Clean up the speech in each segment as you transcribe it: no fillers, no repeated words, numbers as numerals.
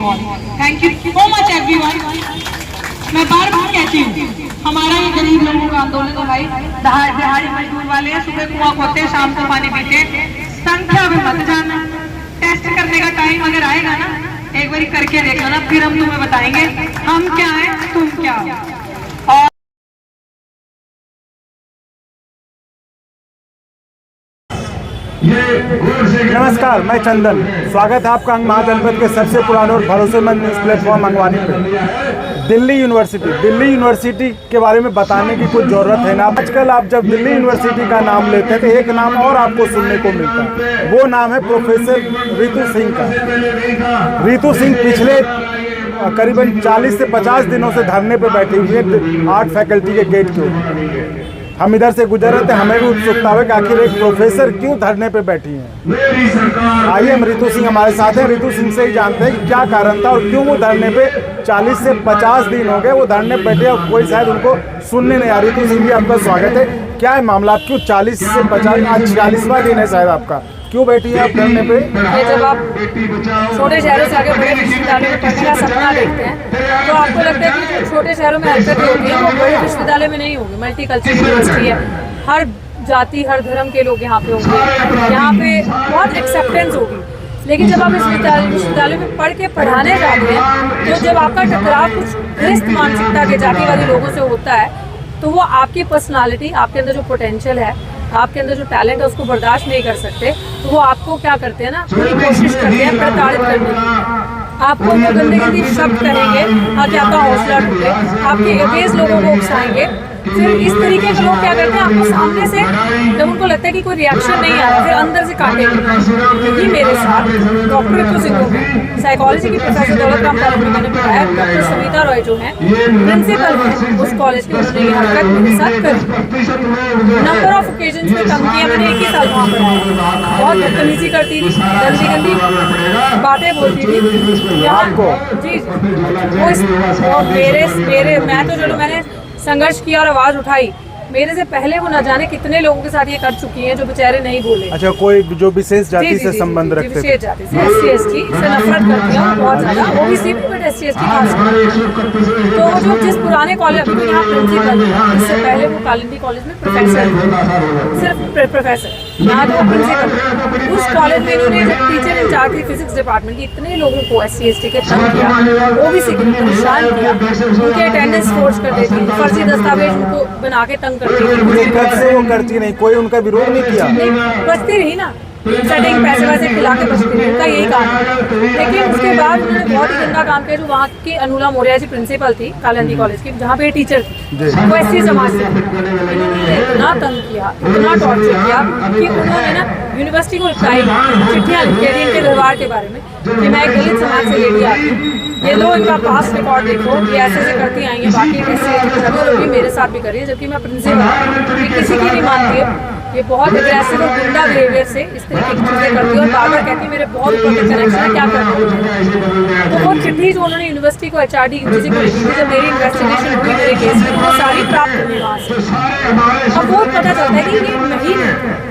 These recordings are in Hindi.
Thank you so much everyone. मैं बार बार कहती हूँ हमारा ये गरीब लोगों का आंदोलन है भाई, दिहाड़ी मजदूर वाले हैं, सुबह कुआं खोते शाम को पानी पीते, संख्या में मत जाना। टेस्ट करने का टाइम अगर आएगा ना, एक बार करके देख लेना, फिर हम तुम्हें बताएंगे हम क्या है तुम क्या हो। और नमस्कार, मैं चंदन। स्वागत है आपका अंग महाजनपद के सबसे पुराने और भरोसेमंद न्यूज़ प्लेटफॉर्म अंगवानी पे। दिल्ली यूनिवर्सिटी के बारे में बताने की कुछ ज़रूरत है ना। आजकल आप जब दिल्ली यूनिवर्सिटी का नाम लेते हैं तो एक नाम और आपको सुनने को मिलता है, वो नाम है प्रोफेसर रितु सिंह का। रितु सिंह पिछले करीबन 40 से 50 दिनों से धरने पर बैठी हुई है आर्ट फैकल्टी के गेट के ऊपर। हम इधर से गुजर रहे थे, हमें भी उत्सुकता हुई कि आखिर एक प्रोफेसर क्यों धरने पे बैठी हैं। आइए हम रितु सिंह हमारे साथ हैं, रितु सिंह से ही जानते हैं कि क्या कारण था और क्यों वो धरने पे 40 से 50 दिन हो गए वो धरने पे बैठे और कोई शायद उनको सुनने नहीं आ रही। रितु सिंह जी, आपका स्वागत है। क्या है मामला, क्यों 40 से 50, आज 40वां दिन है शायद आपका, क्यों बैठी है आप धरने पे? जब आप छोटे शहरों से आगे बड़े विश्वविद्यालय में पढ़ने का सपना देखते हैं तो आपको लगता है कि जो छोटे शहरों में हरकतें होती है वो बड़े विश्वविद्यालय में नहीं होगी। मल्टीकल्चरल यूनिवर्सिटी है, हर जाति हर धर्म के लोग यहाँ पे होंगे, यहाँ पे बहुत एक्सेप्टेंस होगी। लेकिन जब आप इस विश्वविद्यालय में पढ़ के पढ़ाने जाते हैं तो जब आपका टकराव कुछ ग्रस्त मानसिकता के जातिवादी लोगों से होता है तो वो आपकी पर्सनालिटी, आपके अंदर जो पोटेंशियल है, आपके अंदर जो टैलेंट है उसको बर्दाश्त नहीं कर सकते। तो वो आपको क्या करते हैं ना, पूरी कोशिश करते हैं प्रताड़ित करने की। आपको वो गंदे गंदी शब्द करेंगे ताकि आपका हौसला टूटे, आपके अगेंस्ट लोगों को उकसाएंगे। फिर इस तरीके के लोग क्या करते हैं, आपको सामने से जब उनको लगता है कि कोई रिएक्शन नहीं आ रहा फिर अंदर से काटेंगे। ये मेरे साथ डॉक्टर रितु सिंह को साइकोलॉजी की प्रोफेसर दौलत राम कॉलेज में मैंने पढ़ाया। डॉक्टर सुनीता रॉय जो है प्रिंसिपल है उस कॉलेज के, उन्होंने ये हरकत मेरे साथ करी। नंबर ऑफ ओकेजन में कम किया, मैंने एक ही साल वहाँ पढ़ाया। बहुत बदतमीजी करती थी, गंदी गंदी बातें बोलती थी आपको जी। वो मेरे मैं तो चलो मैंने संघर्ष किया और आवाज उठाई, मेरे से पहले वो न जाने कितने लोगों के साथ ये कर चुकी हैं जो बेचारे नहीं बोले। अच्छा, कोई जो विशेष जाति से संबंध रखते थे? विशेष जाति से, SC/ST से नफरत करती हूँ बहुत ज्यादा, OBC भी बट SC/ST खास। तो जो जिस पुराने कॉलेज, अभी यहाँ प्रिंसिपल है, इससे पहले वो कालिंदी कॉलेज में प्रोफेसर, सिर्फ प्रोफेसर, यहाँ जो प्रिंसिपल उस कॉलेज में इन्होंने जब टीचर इंचार्ज थी फिजिक्स डिपार्टमेंट की, इतने लोगों को SC/ST के तंग किया, OBC के परेशान किया, उनके अटेंडेंस फोर्स कर देती, फर्जी दस्तावेज उनको बना के तंग करती से वो करती नहीं, कोई उनका विरोध नहीं किया? बचती रही ना, सेटिंग पैसे वैसे खिला के बचती रही, उनका यही काम है। लेकिन उसके बाद उन्होंने बहुत ही गंदा काम किया। जो वहाँ की अनुला मौर्य जी प्रिंसिपल थी कालिंदी कॉलेज की, जहाँ पे टीचर थी, वो SC समाज से, इन्होंने इतना तंग किया, इतना टॉर्चर किया कि उन्होंने ना यूनिवर्सिटी को लिखाई, चिट्ठियाँ लिखी थी इनके व्यवहार के बारे में कि मैं एक दलित समाज से लेडी आती हूँ, ये लो इनका पास रिकॉर्ड देखो, ये ऐसे करती आई है, बाकी SC/ST मेरे साथ भी करिए, जबकि मैं प्रिंसिपल, ये किसी की नहीं मानती है। ये बहुत एग्रेसिव और गुंडा बिहेवियर से इस तरीके की चीज़ें करती है और बार बार कहती है मेरे बहुत ऊपर कनेक्शन है, क्या कर रहे हैं। तो वो चिट्ठी जो उन्होंने यूनिवर्सिटी को HRD UGC को लिखी थी, जब मेरी इन्वेस्टिगेशन हुई मेरे केस में, वो सारी प्राप्त हुई वहाँ से। अब वो पता चलता है कि ये नहीं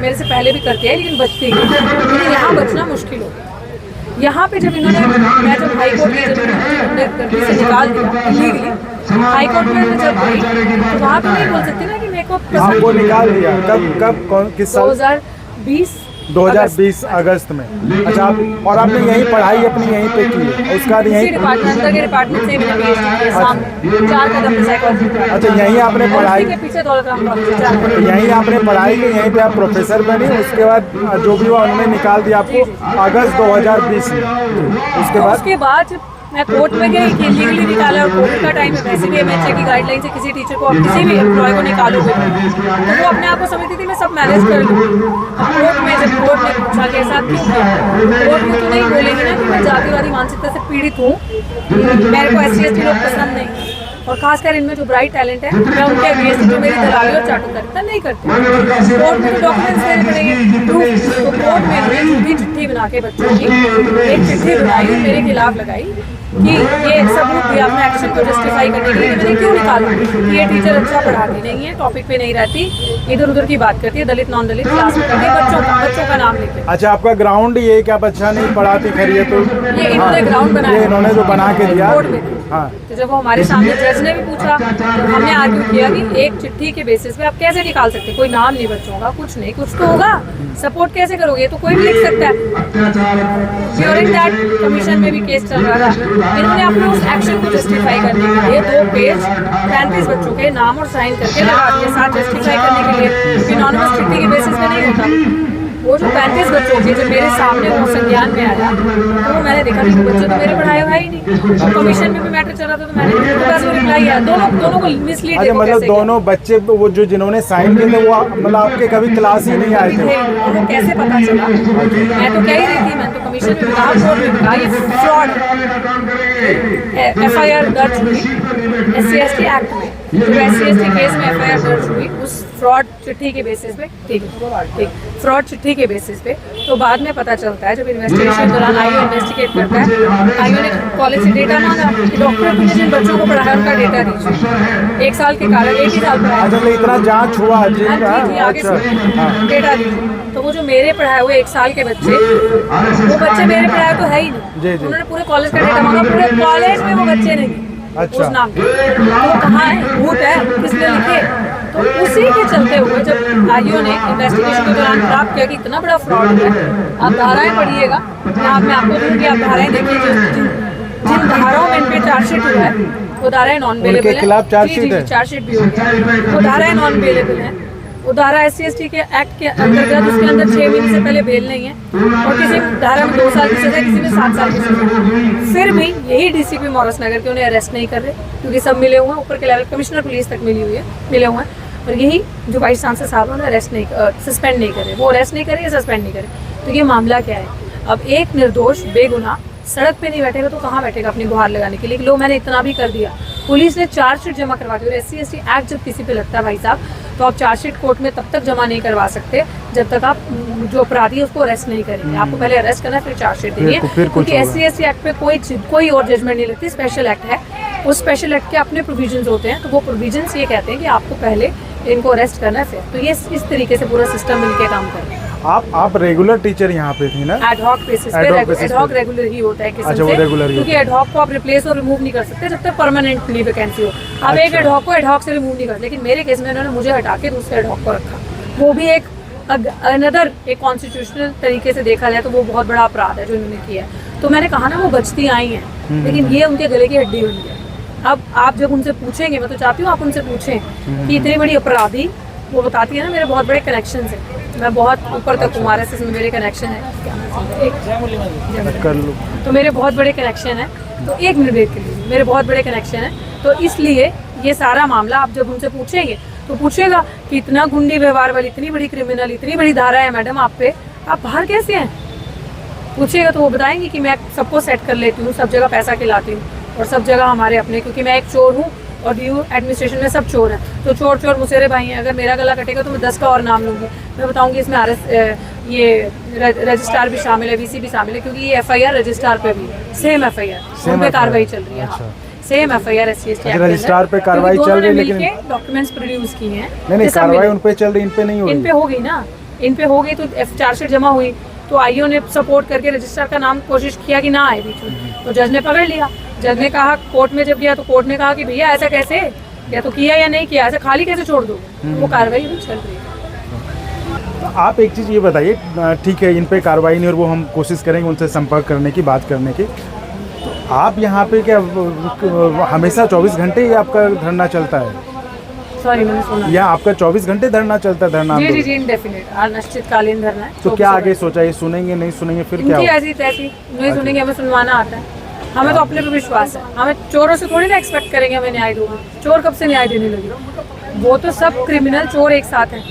मेरे से पहले भी करती है लेकिन बचती है, लेकिन यहाँ बचना मुश्किल हो गया। यहाँ पे जब इन्होंने, मैं जब हाईकोर्ट में जब गलती से निकाल दिया इलीगली, हाईकोर्ट में जब गई तो वहाँ पे नहीं बोल सकती ना कि मेरे को आपको निकाल दिया। कब कौन किस साल? 2020 अगस्त में। अच्छा, और आपने यहीं पढ़ाई अपनी यहीं पे की, उसका यहीं डिपार्टमेंट से मैंने PhD किया, 4 कदम पे साइकोलॉजी। अच्छा, यहीं आपने पढ़ाई के पीछे दौलत राम कॉलेज, यहीं आपने पढ़ाई की, यहीं पे आप प्रोफेसर बनी। उसके बाद जो भी हुआ उन्होंने निकाल दिया आपको अगस्त 2020 में। उसके बाद मैं कोर्ट में गई कि इलीगली निकाला, और कोर्ट का टाइम है, वैसे भी MHA की गाइडलाइन से किसी टीचर को, किसी भी एम्प्लॉय को निकालोगे तो वो अपने आप को समझती थी मैं सब मैनेज कर लूँ। कोर्ट में जब कोर्ट में पूछा के साथ क्यों किया, कोर्ट में तो नहीं बोलेंगे ना कि मैं जातिवादी मानसिकता से पीड़ित हूँ, मेरे को SC/ST लोग पसंद नहीं। और खासकर इनमें जो ब्राइट टैलेंट है, मैं उनके अगेंस्ट जो मेरी दलाली और चाटुकारिता नहीं करती। कोर्ट में डॉक्यूमेंट्स देने पड़ेंगे, प्रूफ। तो कोर्ट में उन्होंने झूठी चिट्ठी बना के बच्चों की एक चिट्ठी बनाई और मेरे खिलाफ लगाई कि ये सबूत दिया अपने एक्शन को जस्टिफाई करने के लिए। मैंने क्यों निकाला कि ये टीचर अच्छा पढ़ाती नहीं है, टॉपिक पे नहीं रहती, इधर उधर की बात करती है, दलित नॉन दलित क्लास में करती है, बच्चों का नाम लेके। अच्छा, आपका ग्राउंड ये क्या अच्छा नहीं पढ़ाती खरी है तो ये इन्होंने ग्राउंड बनाया, ये इन्होंने जो बना के दिया। कोर्ट में। हाँ, तो जब वो हमारे सामने जज ने भी पूछा तो हमने आर्ग्यू किया कि एक चिट्ठी के बेसिस पे आप कैसे निकाल सकते हैं, कोई नाम नहीं बच्चों का, कुछ नहीं, कुछ तो होगा, सपोर्ट कैसे करोगे, तो कोई भी लिख सकता है। ड्यूरिंग दैट कमीशन में भी केस चल रहा था, इन्होंने अपने उस एक्शन को जस्टिफाई करने के लिए 2 पेज 35 बच्चों के नाम और साइन करके लगा दिए, साथ जस्टिफाई करने के लिए, क्योंकि एनोनिमस चिट्ठी के बेसिस पे नहीं होता। वो जो 35 बच्चों के जब मेरे सामने वो संज्ञान में आया तो वो मैंने देखा कि बच्चे तो मेरे पढ़ाए हुए ही नहीं। तो कमीशन में भी मैटर चल रहा था तो मैंने उनके पास रिप्लाई आया, दोनों को मिसलीड। अच्छा, मतलब दोनों बच्चे वो जो जिन्होंने साइन किए थे वो मतलब आपके कभी क्लास ही नहीं आए थे? वो कैसे पता चला? मैं तो कह ही रही थी, मैंने तो कमीशन में कहा, कोर्ट में कहा ये फ्रॉड। FIR दर्ज हुई SC/ST एक्ट में, जो SC/ST केस में FIR दर्ज हुई उस फ्रॉड चिट्ठी के बेसिस पे, ठीक, फ्रॉड चिट्ठी के बेसिस पे। तो बाद में पता चलता है जब इन्वेस्टिगेशन दौरान आईओ इन्वेस्टिगेट करता है, आईओ ने कॉलेज से डेटा मांगा कि डॉक्टर ने जिन बच्चों को पढ़ाया उनका डेटा दीजिए, 1 साल के कारण 1 ही साल पढ़ाया। अच्छा, इतना जांच हुआ आगे डेटा दीजिए। तो वो जो मेरे पढ़ाए हुए 1 साल के बच्चे, वो बच्चे मेरे पढ़ाए तो है ही नहीं, उन्होंने पूरे कॉलेज का डेटा मांगा, पूरे कॉलेज में वो बच्चे नहीं। अच्छा। उस नाम के तो कहाँ है, भूत है, किसने लिखे? तो उसी के चलते हुए जब आईओ ने इन्वेस्टिगेशन के दौरान प्राप्त किया कि इतना बड़ा फ्रॉड है, आप धाराएं पढ़िएगा, मैं आपको दूंगी, आप धाराएं देखिए, जिन धाराओं में इन पे चार्जशीट हुआ है वो धाराएं नॉन बेलेबल है। खिलाफ चार्जशीट है, चार्जशीट भी हो गया, वो धाराएं नॉन बेलेबल है। वो धारा SC/ST के एक्ट के अंतर्गत उसके अंदर 6 महीने से पहले बेल नहीं है, और किसी धारा में 2 साल की सजा, किसी में 7 साल की सजा। फिर भी यही DCP मॉरस नगर के उन्हें अरेस्ट नहीं कर रहे, क्योंकि सब मिले हुए हैं, ऊपर के लेवल कमिश्नर पुलिस तक मिले हुए हैं, और यही जो वाइस चांसलर साहब उन्हें अरेस्ट नहीं, सस्पेंड नहीं करे, वो अरेस्ट नहीं करे या सस्पेंड नहीं करे। तो ये मामला क्या है? अब एक निर्दोष बेगुनाह सड़क पे नहीं बैठेगा तो कहाँ बैठेगा अपनी गुहार लगाने के लिए? लो, मैंने इतना भी कर दिया, पुलिस ने चार्जशीट जमा करवा दी। और SC/ST एक्ट जब किसी पे लगता है भाई साहब, तो आप चार्जशीट कोर्ट में तब तक जमा नहीं करवा सकते जब तक आप जो अपराधी है उसको अरेस्ट नहीं करेंगे। आपको पहले अरेस्ट करना है, फिर चार्जशीट देनी है, क्योंकि SC/ST एक्ट पे कोई और जजमेंट नहीं लगती, स्पेशल एक्ट है। उस स्पेशल एक्ट के अपने प्रोविजंस होते हैं, तो वो प्रोविजंस ये कहते हैं कि आपको पहले इनको अरेस्ट करना है, फिर तो ये इस तरीके से पूरा सिस्टम मिलके काम कर रहा है। आप रेगुलर टीचर यहाँ पे थी ना? एडहॉक बेसिस पे, एडहॉक रेगुलर ही होता है किस्म अच्छा, से, रेगुलर ही क्योंकि एडहॉक को आप रिप्लेस और रिमूव नहीं कर सकते जब तक परमानेंटली वैकेंसी हो। आप एक एडहॉक को एडहॉक से रिमूव नहीं कर, लेकिन मेरे केस में उन्होंने मुझे हटा के दूसरे एडहॉक को रखा। वो भी एक अनदर एक कॉन्स्टिट्यूशनल तरीके से देखा जाए तो वो बहुत बड़ा अपराध है जो इन्होंने किया है। तो मैंने कहा ना, वो बचती आई हैं, लेकिन ये उनके गले की हड्डी हुई है। अब आप जब उनसे पूछेंगे, मैं तो चाहती हूँ आप उनसे पूछें कि इतनी बड़ी अपराधी, वो बताती है ना मेरे बहुत बड़े कनेक्शन है, मैं बहुत ऊपर तक हूँ, RSS में मेरे कनेक्शन है, तो मेरे बहुत बड़े कनेक्शन है। तो 1 मिनट वेट करिए, मेरे बहुत बड़े कनेक्शन है, तो इसलिए ये सारा मामला आप जब उनसे पूछेंगे तो पूछेगा कि इतना गुंडी व्यवहार वाली, इतनी बड़ी क्रिमिनल, इतनी बड़ी धारा है मैडम आप पे, आप बाहर कैसे हैं? पूछेगा तो वो बताएंगे कि मैं सबको सेट कर लेती हूँ, सब जगह पैसा खिलाती हूँ, और सब जगह हमारे अपने, क्योंकि मैं एक चोर हूँ और DU एडमिनिस्ट्रेशन में सब चोर हैं, तो चोर चोर मुसेरे भाई हैं। अगर मेरा गला कटेगा तो मैं 10 का और नाम लूँगी, मैं बताऊँगी इसमें ये रजिस्ट्रार भी शामिल है, VC भी शामिल है, क्योंकि ये FIR रजिस्ट्रार पे भी सेम FIR उन पे कार्रवाई चल रही है। सेम FIR SC/ST रजिस्ट्रार पे कार्रवाई चल रही है, लेकिन डॉक्यूमेंट्स प्रोड्यूस किए हैं, नहीं कार्रवाई उन पे चल रही, इन पे नहीं हो रही। इन पे हो गई ना, इन पे हो गई तो चार्जशीट जमा हुई, तो आईओ ने सपोर्ट करके रजिस्ट्रार का नाम कोशिश किया कि ना आए बीच में, तो जज ने पकड़ लिया। जज ने कहा, कोर्ट में जब गया तो कोर्ट ने कहा कि भैया ऐसा कैसे, या तो किया या नहीं किया, ऐसा खाली कैसे छोड़ दो? वो कार्रवाई भी चल रही है। आप एक चीज़ ये बताइए, ठीक है इन पे कार्रवाई नहीं, और वो हम कोशिश करेंगे उनसे संपर्क करने की, बात करने की। आप यहाँ पे क्या हमेशा 24 घंटे ही आपका धरना चलता है? सॉरी, मैंने सुना। या आपका 24 घंटे धरना चलता है? धरना जी जी जी, इंडेफिनिट, अनिश्चितकालीन धरना है। तो क्या आगे सोचा, ये सुनेंगे नहीं सुनेंगे, फिर क्या? ऐसी तैसी नहीं सुनेंगे, हमें सुनवाना आता है, हमें तो अपने पे विश्वास है। हमें चोरों से थोड़ी ना एक्सपेक्ट करेंगे हमें न्याय दोगे, चोर कब से न्याय देने लगे? वो तो सब क्रिमिनल चोर एक साथ हैं,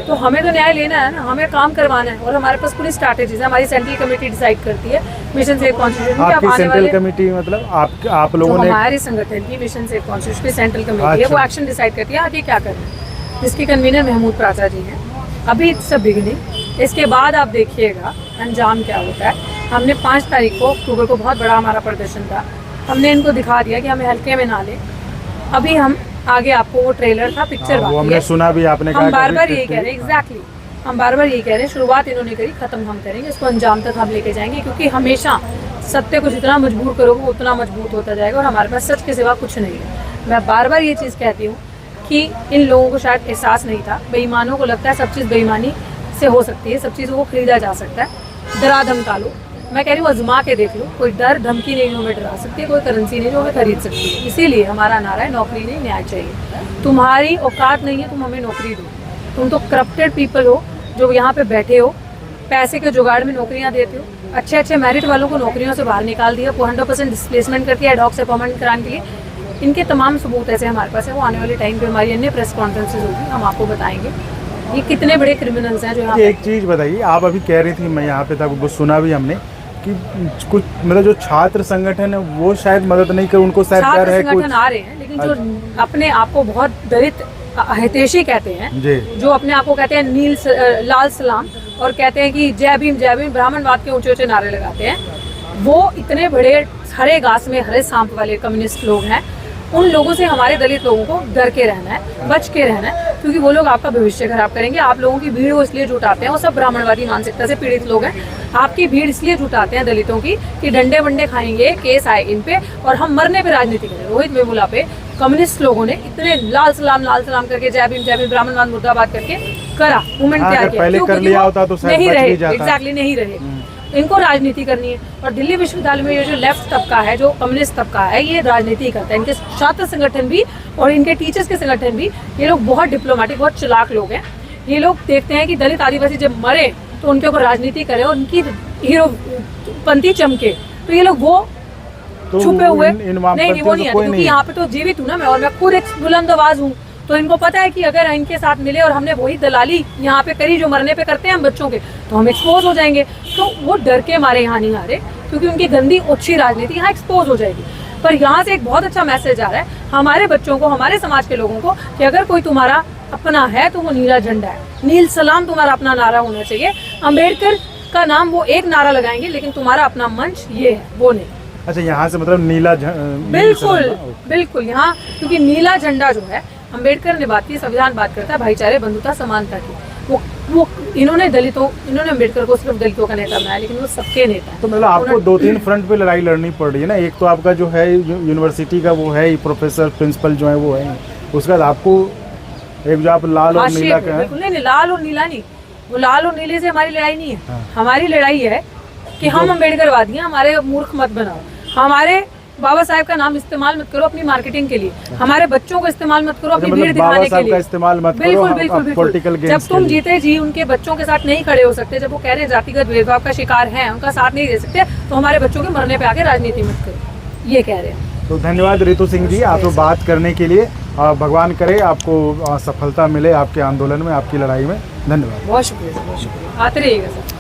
तो हमें तो न्याय लेना है ना, हमें काम करवाना है और हमारे पास पूरी स्ट्रैटेजीज है। हमारी सेंट्रल कमेटी डिसाइड करती है मिशन सेव कॉन्स्टिट्यूशन की। आपकी सेंट्रल कमेटी मतलब आप लोगों ने, हमारे संगठन की मिशन सेव कॉन्स्टिट्यूशन की सेंट्रल कमेटी है, वो एक्शन डिसाइड करती है आगे क्या करना है, जिसके कन्वीनर महमूद प्राचा जी हैं। अभी सब बिगिनिंग, इसके बाद आप देखिएगा अंजाम क्या होता है। हमने 5 तारीख को अक्टूबर को बहुत बड़ा हमारा प्रदर्शन था, हमने इनको दिखा दिया कि हमें हल्के में ना ले। अभी हम आगे आपको वो ट्रेलर था, पिक्चर वो हमने सुना भी, आपने कहा हम बार बार यही कह रहे हैं, एग्जैक्टली हम बार बार यही कह रहे हैं, शुरुआत इन्होंने करी, खत्म हम करेंगे, इसको अंजाम तक हम लेके जाएंगे। क्योंकि हमेशा सत्य को जितना मजबूर करोगे उतना मजबूत होता जाएगा और हमारे पास सच के सिवा कुछ नहीं है। मैं बार बार ये चीज़ कहती हूँ कि इन लोगों को शायद एहसास नहीं था, बेईमानों को लगता है सब चीज़ बेईमानी से हो सकती है, सब चीज़ों को खरीदा जा सकता है। डरा धमका लो, मैं कह रही हूँ आजमा के देख लो, कोई डर धमकी नहीं जो हमें डरा सकती है, कोई करेंसी नहीं जो हमें खरीद सकती है। इसीलिए हमारा नारा है नौकरी नहीं न्याय चाहिए। तुम्हारी औकात नहीं है, तुम हमें नौकरी दो। तुम तो करप्टेड पीपल हो जो यहाँ पे बैठे हो, पैसे के जुगाड़ में नौकरियाँ देते हो, अच्छे अच्छे मेरिट वालों को नौकरियों से बाहर निकाल दिया, 100% डिस्प्लेसमेंट करती है एडहॉक से परमानेंट कराने के लिए। इनके तमाम सबूत ऐसे हमारे पास है, वो आने वाले टाइम पे हमारी अन्य प्रेस कॉन्फ्रेंसेज होगी, हम आपको बताएंगे ये कितने बड़े क्रिमिनल्स हैं जो यहाँ। एक चीज़ बताइए, आप अभी कह रही थी, मैं यहाँ पे था, वो सुना भी हमने कि कुछ मतलब जो छात्र संगठन है वो शायद मदद नहीं कर, उनको शायद डर है, संगठन आ रहे हैं, लेकिन जो अपने आप को बहुत दलित हितैषी कहते हैं, जो अपने आप को कहते हैं लाल सलाम और कहते हैं कि जय भीम ब्राह्मणवाद के ऊंचे ऊंचे नारे लगाते हैं, वो इतने बड़े हरे घास में हरे सांप वाले कम्युनिस्ट लोग हैं। उन लोगों से हमारे दलित लोगों को डर के रहना है, बच के रहना है, क्योंकि वो लोग आपका भविष्य खराब करेंगे। आप लोगों की भीड़ वो इसलिए जुटाते हैं, वो सब ब्राह्मणवादी मानसिकता से पीड़ित लोग हैं। आपकी भीड़ इसलिए जुटाते हैं दलितों की कि डंडे वंडे खाएंगे, केस आए इन पे और हम मरने पे राजनीति करें। रोहित वेमुला पे कम्युनिस्ट लोगों ने इतने लाल सलाम करके जय भीम ब्राह्मणवाद मुर्दाबाद करके करा, मूवमेंट तैयार किया, नहीं रहे, एग्जैक्टली नहीं रहे। इनको राजनीति करनी है। और दिल्ली विश्वविद्यालय में ये जो लेफ्ट तबका है, जो कम्युनिस्ट तबका है, ये राजनीति करता है। इनके छात्र संगठन भी और इनके टीचर्स के संगठन भी, ये लोग बहुत डिप्लोमेटिक, बहुत चालाक लोग हैं। ये लोग देखते हैं कि दलित आदिवासी जब मरे तो उनके ऊपर राजनीति करे और उनकी हीरो पंथी चमके, तो ये लोग वो छुपे हुए नहीं वो नहीं है, क्योंकि यहाँ पे तो जीवित हूँ ना मैं, और मैं खुद एक बुलंद आवाज हूँ। तो इनको पता है कि अगर इनके साथ मिले और हमने वही दलाली यहाँ पे करी जो मरने पे करते हैं हम बच्चों के, तो हम एक्सपोज हो जाएंगे। तो वो डर के मारे यहाँ नहीं आ रहे, क्योंकि उनकी गंदी ओछी राजनीति यहाँ एक्सपोज हो जाएगी। पर यहाँ से एक बहुत अच्छा मैसेज आ रहा है हमारे बच्चों को, हमारे समाज के लोगों को, कि अगर कोई तुम्हारा अपना है तो वो नीला झंडा है, नील सलाम तुम्हारा अपना नारा होना चाहिए। अम्बेडकर का नाम वो एक नारा लगाएंगे, लेकिन तुम्हारा अपना मंच ये है, वो नहीं। अच्छा, यहाँ से मतलब नीला बिल्कुल यहाँ, क्योंकि नीला झंडा जो है अम्बेडकर ने बात की, संविधान बात करता है भाईचारे, बंधुता, समानता की। वो इन्होंने अम्बेडकर को सिर्फ दलितों का नेता बनाया, लेकिन वो सबके नेता है। तो मतलब आपको 2-3 फ्रंट पे लड़ाई लड़नी पड़ रही है ना। एक तो आपका जो है यूनिवर्सिटी का वो है प्रोफेसर प्रिंसिपल जो है वो है, उसके बाद आपको एक जो आप लाल और नीला का है। नहीं, लाल और नीला नहीं, वो लाल और नीले से हमारी लड़ाई नहीं है। हमारी लड़ाई है कि हम अम्बेडकरवादी हैं, हमारे मूर्ख मत बनाओ, हमारे बाबा साहब का नाम इस्तेमाल मत करो अपनी मार्केटिंग के लिए, हमारे बच्चों को इस्तेमाल मत करो अपनी भीड़ दिखाने के लिए, इस्तेमाल मत करो पॉलिटिकल गेम्स। जब तुम जीते जी उनके बच्चों के साथ नहीं खड़े हो सकते, जब वो कह रहे हैं जातिगत भेदभाव का शिकार हैं, उनका साथ नहीं दे सकते, तो हमारे बच्चों के मरने पे आके राजनीति मत करो, ये कह रहे हैं। तो धन्यवाद रितु सिंह जी, आप बात करने के लिए। भगवान करे आपको सफलता मिले आपके आंदोलन में, आपकी लड़ाई में। धन्यवाद, बहुत शुक्रिया, आते रहिएगा सर।